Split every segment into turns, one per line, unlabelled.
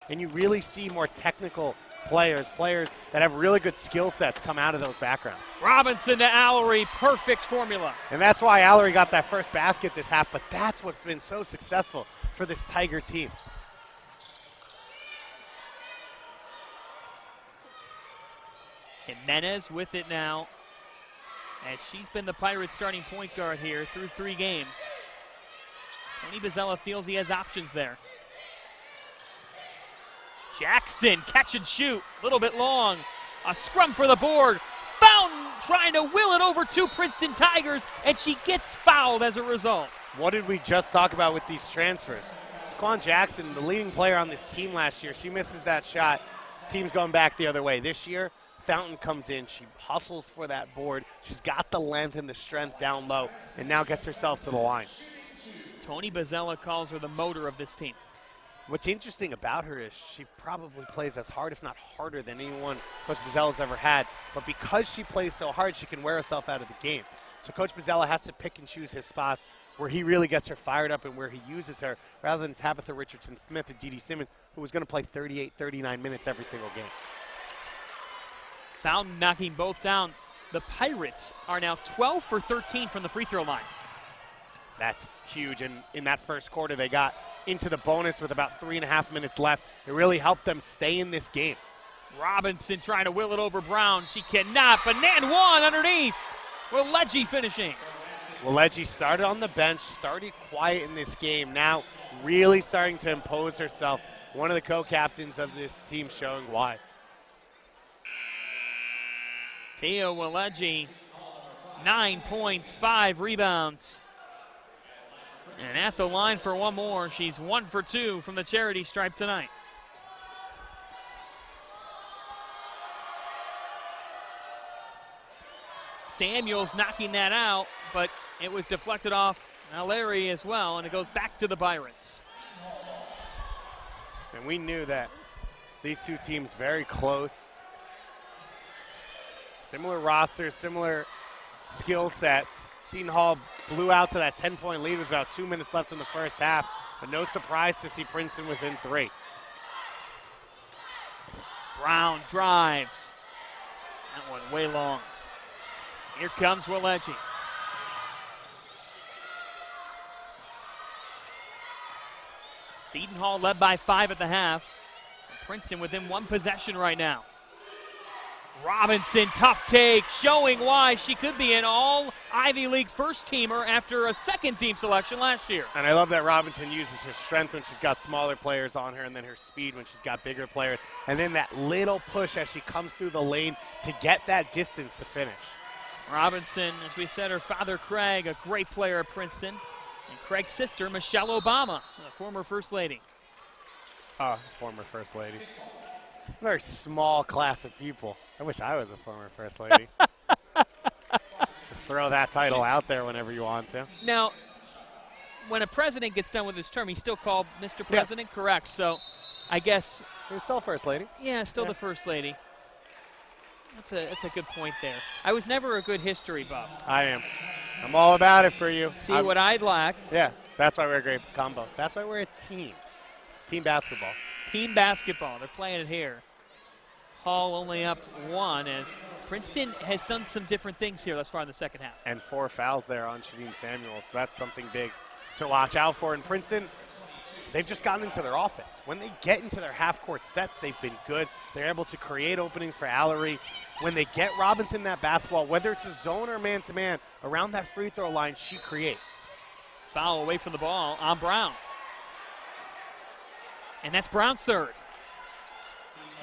and you really see more technical players that have really good skill sets come out of those backgrounds.
Robinson to Allery, perfect formula.
And that's why Allery got that first basket this half, but that's what's been so successful for this Tiger team.
Jimenez with it now, as she's been the Pirates' starting point guard here through 3 games. Tony Bozzella feels he has options there. Jackson, catch and shoot, a little bit long. A scrum for the board. Fountain trying to will it over to Princeton Tigers, and she gets fouled as a result.
What did we just talk about with these transfers? Quan Jackson, the leading player on this team last year, she misses that shot. Team's going back the other way. This year, Fountain comes in, she hustles for that board. She's got the length and the strength down low, and now gets herself to the line.
Tony Bozzella calls her the motor of this team.
What's interesting about her is she probably plays as hard, if not harder, than anyone Coach Bozzella's ever had. But because she plays so hard, she can wear herself out of the game. So Coach Bozzella has to pick and choose his spots where he really gets her fired up and where he uses her, rather than Tabitha Richardson-Smith or Dee Simmons, who was going to play 38, 39 minutes every single game.
Fountain knocking both down. The Pirates are now 12 for 13 from the free throw line.
That's huge, and in that first quarter, they got into the bonus with about 3.5 minutes left. It really helped them stay in this game.
Robinson trying to will it over Brown. She cannot, but Nan underneath. Waleji finishing.
Waleji started on the bench, started quiet in this game, now really starting to impose herself. One of the co-captains of this team showing why.
Tia Waleji, 9 points, 5 rebounds. And at the line for one more, she's 1 for 2 from the charity stripe tonight. Samuels knocking that out, but it was deflected off Allery as well, and it goes back to the Pirates.
And we knew that these two teams very close. Similar rosters, similar skill sets. Seton Hall blew out to that 10-point lead with about 2 minutes left in the first half, but no surprise to see Princeton within 3.
Brown drives. That one way long. Here comes Waleji. Seton Hall led by 5 at the half. Princeton within 1 possession right now. Robinson, tough take, showing why she could be an all-Ivy League first-teamer after a second-team selection last year.
And I love that Robinson uses her strength when she's got smaller players on her, and then her speed when she's got bigger players, and then that little push as she comes through the lane to get that distance to finish.
Robinson, as we said, her father Craig, a great player at Princeton, and Craig's sister Michelle Obama, a former First Lady.
Former First Lady. Very small class of people. I wish I was a former First Lady. Just throw that title out there whenever you want to.
Now, when a president gets done with his term, he's still called Mr. President, correct? So I guess.
You're still First Lady.
Yeah, still the First Lady. That's a good point there. I was never a good history buff.
I am. I'm all about it for you.
See what I'd lack.
Yeah, that's why we're a great combo. That's why we're a team. Team basketball.
Team basketball. They're playing it here. Hall only up 1 as Princeton has done some different things here thus far in the second half.
And 4 fouls there on Shadeen Samuels. So that's something big to watch out for. And Princeton, they've just gotten into their offense. When they get into their half-court sets, they've been good. They're able to create openings for Allery. When they get Robinson that basketball, whether it's a zone or man-to-man, around that free throw line, she creates.
Foul away from the ball on Brown. And that's Brown's third.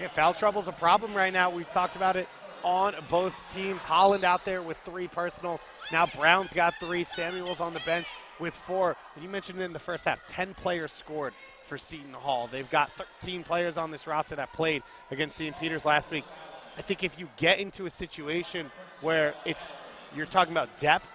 Yeah, foul trouble's a problem right now. We've talked about it on both teams. Holland out there with 3 personals. Now Brown's got 3. Samuel's on the bench with 4. You mentioned in the first half, 10 players scored for Seton Hall. They've got 13 players on this roster that played against St. Peter's last week. I think if you get into a situation where you're talking about depth,